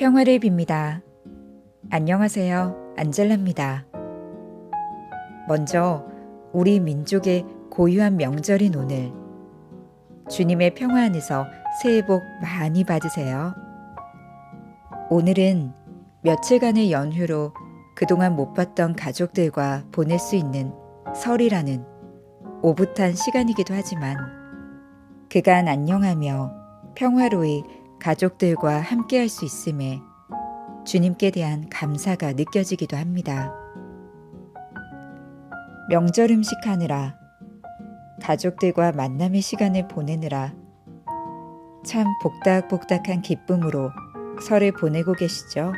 평화를 빕니다. 안녕하세요. 안젤라입니다. 먼저 우리 민족의 고유한 명절인 오늘, 주님의 평화 안에서 새해 복 많이 받으세요. 오늘은 며칠간의 연휴로 그동안 못 봤던 가족들과 보낼 수 있는 설이라는 오붓한 시간이기도 하지만 그간 안녕하며 평화로이 가족들과 함께할 수 있음에 주님께 대한 감사가 느껴지기도 합니다. 명절 음식 하느라, 가족들과 만남의 시간을 보내느라 참 복닥복닥한 기쁨으로 설을 보내고 계시죠?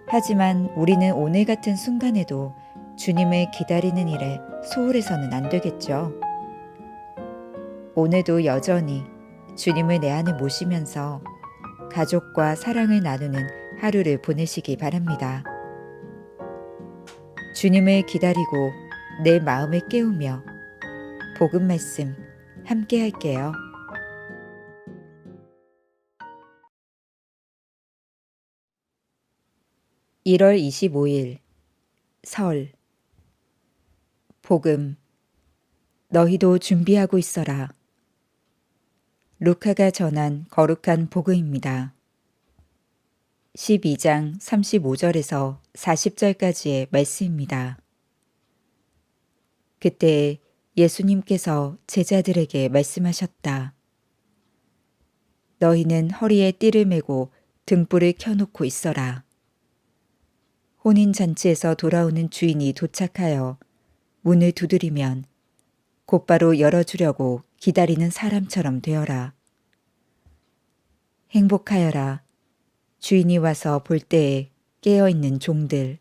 하지만 우리는 오늘 같은 순간에도 주님을 기다리는 일에 소홀해서는 안 되겠죠. 오늘도 여전히 주님을 내 안에 모시면서 가족과 사랑을 나누는 하루를 보내시기 바랍니다. 주님을 기다리고 내 마음을 깨우며 복음 말씀 함께 할게요. (1월 25일) 설. 복음. 너희도 준비하고 있어라. 루카가 전한 거룩한 복음입니다. 12장 35절에서 40절까지의 말씀입니다. 그때 예수님께서 제자들에게 말씀하셨다. 너희는 허리에 띠를 메고 등불을 켜놓고 있어라. 혼인잔치에서 돌아오는 주인이 도착하여 문을 두드리면 곧바로 열어주려고 기다리는 사람처럼 되어라. 행복하여라. 주인이 와서 볼 때에 깨어있는 종들.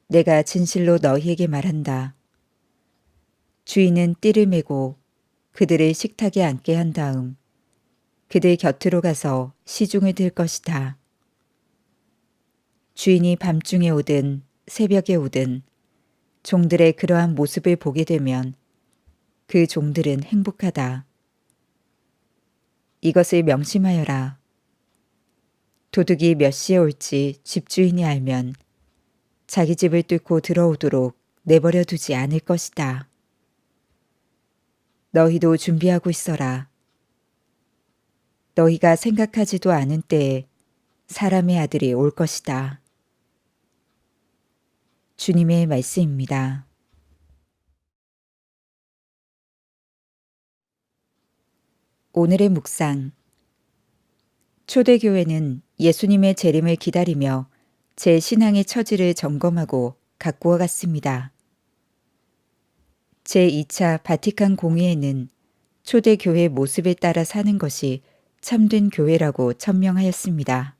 내가 진실로 너희에게 말한다. 주인은 띠를 메고 그들을 식탁에 앉게 한 다음 그들 곁으로 가서 시중을 들 것이다. 주인이 밤중에 오든 새벽에 오든 종들의 그러한 모습을 보게 되면 그 종들은 행복하다. 이것을 명심하여라. 도둑이 몇 시에 올지 집주인이 알면 자기 집을 뚫고 들어오도록 내버려 두지 않을 것이다. 너희도 준비하고 있어라. 너희가 생각하지도 않은 때에 사람의 아들이 올 것이다. 주님의 말씀입니다. 오늘의 묵상. 초대교회는 예수님의 재림을 기다리며 제 신앙의 처지를 점검하고 가꾸어 갔습니다. 제2차 바티칸 공의회는 초대교회 모습에 따라 사는 것이 참된 교회라고 천명하였습니다.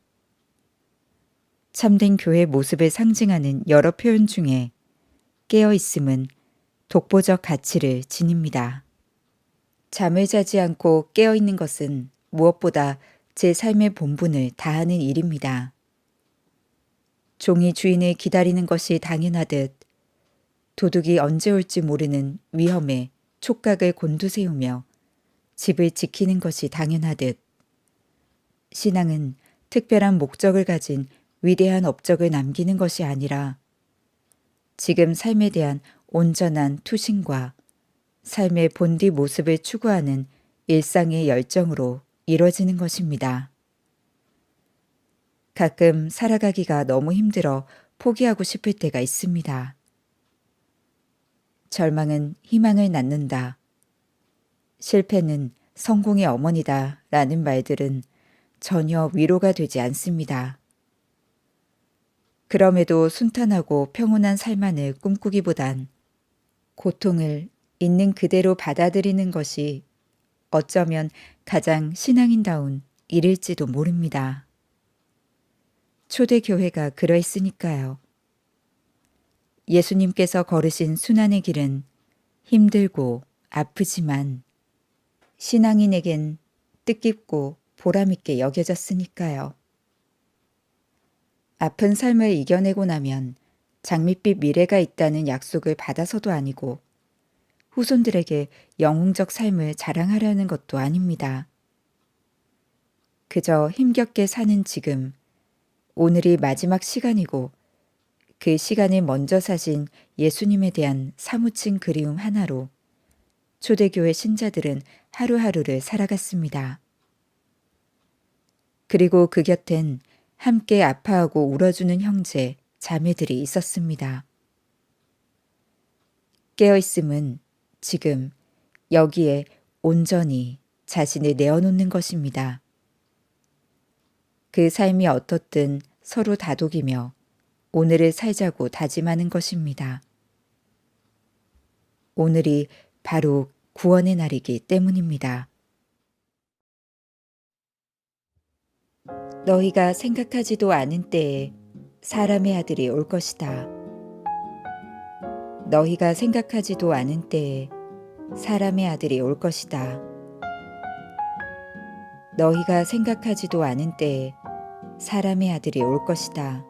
참된 교회 모습을 상징하는 여러 표현 중에 깨어있음은 독보적 가치를 지닙니다. 잠을 자지 않고 깨어있는 것은 무엇보다 제 삶의 본분을 다하는 일입니다. 종이 주인을 기다리는 것이 당연하듯 도둑이 언제 올지 모르는 위험에 촉각을 곤두세우며 집을 지키는 것이 당연하듯 신앙은 특별한 목적을 가진 위대한 업적을 남기는 것이 아니라 지금 삶에 대한 온전한 투신과 삶의 본디 모습을 추구하는 일상의 열정으로 이뤄지는 것입니다. 가끔 살아가기가 너무 힘들어 포기하고 싶을 때가 있습니다. 절망은 희망을 낳는다. 실패는 성공의 어머니다 라는 말들은 전혀 위로가 되지 않습니다. 그럼에도 순탄하고 평온한 삶만을 꿈꾸기보단 고통을 있는 그대로 받아들이는 것이 어쩌면 가장 신앙인다운 일일지도 모릅니다. 초대교회가 그러했으니까요. 예수님께서 걸으신 순환의 길은 힘들고 아프지만 신앙인에겐 뜻깊고 보람있게 여겨졌으니까요. 아픈 삶을 이겨내고 나면 장밋빛 미래가 있다는 약속을 받아서도 아니고 후손들에게 영웅적 삶을 자랑하려는 것도 아닙니다. 그저 힘겹게 사는 지금, 오늘이 마지막 시간이고 그 시간을 먼저 사신 예수님에 대한 사무친 그리움 하나로 초대교회 신자들은 하루하루를 살아갔습니다. 그리고 그 곁엔 함께 아파하고 울어주는 형제, 자매들이 있었습니다. 깨어있음은 지금 여기에 온전히 자신을 내어놓는 것입니다. 그 삶이 어떻든 서로 다독이며 오늘을 살자고 다짐하는 것입니다. 오늘이 바로 구원의 날이기 때문입니다. 너희가 생각하지도 않은 때에 사람의 아들이 올 것이다. 너희가 생각하지도 않은 때에 사람의 아들이 올 것이다. 너희가 생각하지도 않은 때에 사람의 아들이 올 것이다.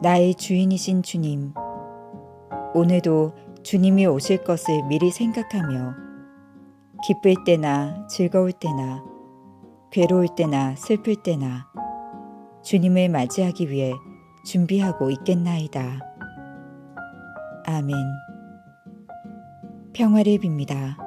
나의 주인이신 주님, 오늘도 주님이 오실 것을 미리 생각하며 기쁠 때나 즐거울 때나 괴로울 때나 슬플 때나 주님을 맞이하기 위해 준비하고 있겠나이다. 아멘. 평화를 빕니다.